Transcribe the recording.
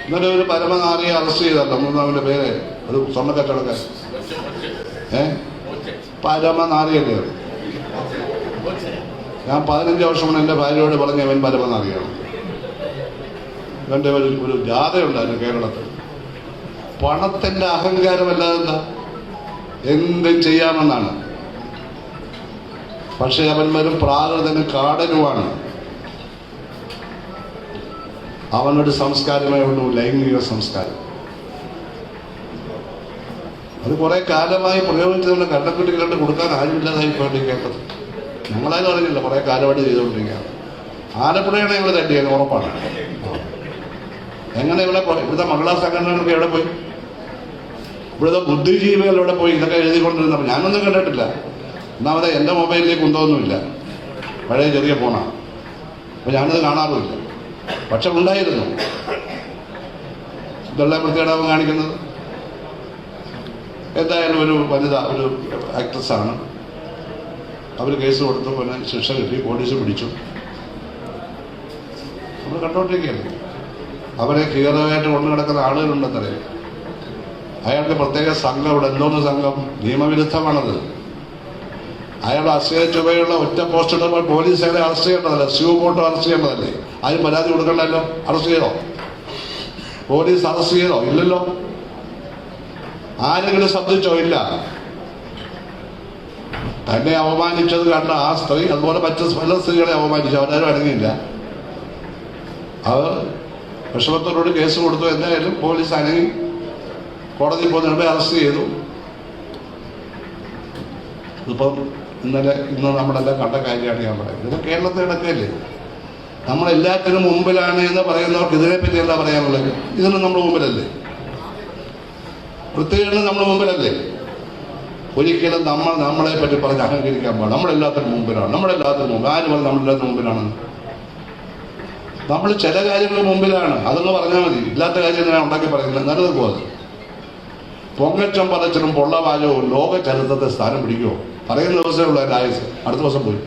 ഇന്നലെ ഒരു പരമനാരിയെ അറസ്റ്റ് ചെയ്തല്ലോ, മൂന്നാമിന്റെ പേര് ഒരു സ്വർണ്ണ കച്ചവടക്കാരൻ. പരമനാരിയല്ലേ അത്? ഞാൻ 15 വർഷം കൊണ്ട് എൻ്റെ ഭാര്യയോട് പറഞ്ഞ അവൻ പരമനാരിയാണ്. ഇവൻ്റെ ഒരു ജാഥയുണ്ടായിരുന്നു കേരളത്തിൽ. പണത്തിൻ്റെ അഹങ്കാരമല്ലാതെ എന്താ, എന്തും ചെയ്യാമെന്നാണ്. പക്ഷെ അവൻ വരും പ്രാകൃതന് കാടനുമാണ്. അവനൊരു സംസ്കാരമേ ഉള്ളൂ, ലൈംഗിക സംസ്കാരം. അത് കുറെ കാലമായി പ്രയോഗിച്ച് നമ്മുടെ കണ്ടക്കുട്ടികളുടെ കൊടുക്കാൻ ആരുമില്ലാതായി പോയി കേട്ടത്. ഞങ്ങളാരും അറിയില്ല, കുറെ കാലമായിട്ട് ചെയ്തുകൊണ്ടിരിക്കുകയാണ്. ആലപ്പുഴയാണ് ഞങ്ങൾ തട്ടിയത്, ഉറപ്പാണ്. എങ്ങനെ ഇവിടുത്തെ മഹിളാ സംഘടനകളൊക്കെ എവിടെ പോയി? ഇവിടുത്തെ ബുദ്ധിജീവികൾ എവിടെ പോയി? ഇതൊക്കെ എഴുതിക്കൊണ്ടിരുന്നപ്പോൾ ഞാനൊന്നും കണ്ടിട്ടില്ല. ഒന്നാമത് എൻ്റെ മൊബൈലിലേക്ക് കുന്തമൊന്നുമില്ല, പഴയ ചെറിയ ഫോണാണ്. അപ്പോൾ ഞാനത് കാണാറുമില്ല. പക്ഷെ ഉണ്ടായിരുന്നു. ഇതെല്ലാം വൃത്തികേടാവും കാണിക്കുന്നത്. എന്തായാലും ഒരു വനിത, ഒരു ആക്ട്രസ്സാണ്. അവർ കേസ് കൊടുത്തു, പിന്നെ ശിക്ഷ കിട്ടി, പോലീസ് പിടിച്ചു. നമ്മൾ കണ്ടോണ്ടിരിക്കുകയല്ലേ. അവരെ ഹീറോയായിട്ട് കൊണ്ടു കിടക്കുന്ന ആളുകളുണ്ടെന്നറിയാം. അയാൾക്ക് പ്രത്യേക സംഘം ഇവിടെ. എന്തോന്ന് സംഘം? നിയമവിരുദ്ധമാണത്. അയാൾ അശ്ലീല ചുവയുള്ള ഒറ്റ പോസ്റ്റ് ഇടുമ്പോൾ പോലീസ് അയാളെ അറസ്റ്റ് ചെയ്യേണ്ടതല്ലേ? സ്യൂ പോട്ടോ അറസ്റ്റ് ചെയ്യേണ്ടതല്ലേ? അതിന് പരാതി കൊടുക്കണ്ടല്ലോ. അറസ്റ്റ് ചെയ്തോ? പോലീസ് അറസ്റ്റ് ചെയ്തോ? ഇല്ലല്ലോ. ആരെങ്കിലും ശ്രദ്ധിച്ചോ? ഇല്ല. തന്നെ അവമാനിച്ചത് കണ്ട ആ സ്ത്രീ അതുപോലെ മറ്റു പല സ്ത്രീകളെ അവമാനിച്ചു. അവരാരും അടങ്ങിയില്ല. അത് വിഷമത്തോട് കേസ് കൊടുത്തു. എന്തായാലും പോലീസ് അനങ്ങി, കോടതിയിൽ പോകുന്നതിന് അറസ്റ്റ് ചെയ്തു. ഇതിപ്പം ഇന്ന് നമ്മളെല്ലാം കണ്ട കാര്യമാണ് ഞാൻ പറയുന്നത്. ഇത് കേരളത്തിൽ നടക്കുകയല്ലേ. നമ്മളെല്ലാത്തിനും മുമ്പിലാണ് എന്ന് പറയുന്നവർക്ക് ഇതിനെപ്പറ്റി എന്താ പറയാനുള്ളത്? ഇതിനും നമ്മൾ മുമ്പിലല്ലേ? വൃത്തികേടിന് നമ്മൾ മുമ്പിലല്ലേ? ഒരിക്കലും നമ്മളെ പറ്റി പറഞ്ഞ് അഹങ്കരിക്കാൻ പാടില്ല. നമ്മളെല്ലാത്തിനും മുമ്പിലാണ്, നമ്മളെല്ലാത്തിനും മുമ്പ്. ആര് പറഞ്ഞ് നമ്മളെല്ലാത്തിനും മുമ്പിലാണെന്ന്? നമ്മൾ ചില കാര്യങ്ങൾ മുമ്പിലാണ്, അതൊന്ന് പറഞ്ഞാൽ മതി. ഇല്ലാത്ത കാര്യം ഞാൻ ഉണ്ടാക്കി പറയുന്നില്ല. നല്ലത് പോകാതെ പൊങ്ങച്ചം പറച്ചിലും പൊള്ളവാചവും ലോക ചരിത്രത്തെ സ്ഥാനം പിടിക്കുമോ? പറയുന്ന ദിവസമേ ഉള്ളൂ എൻ്റെ ആയുസ്. അടുത്ത ദിവസം പോയി.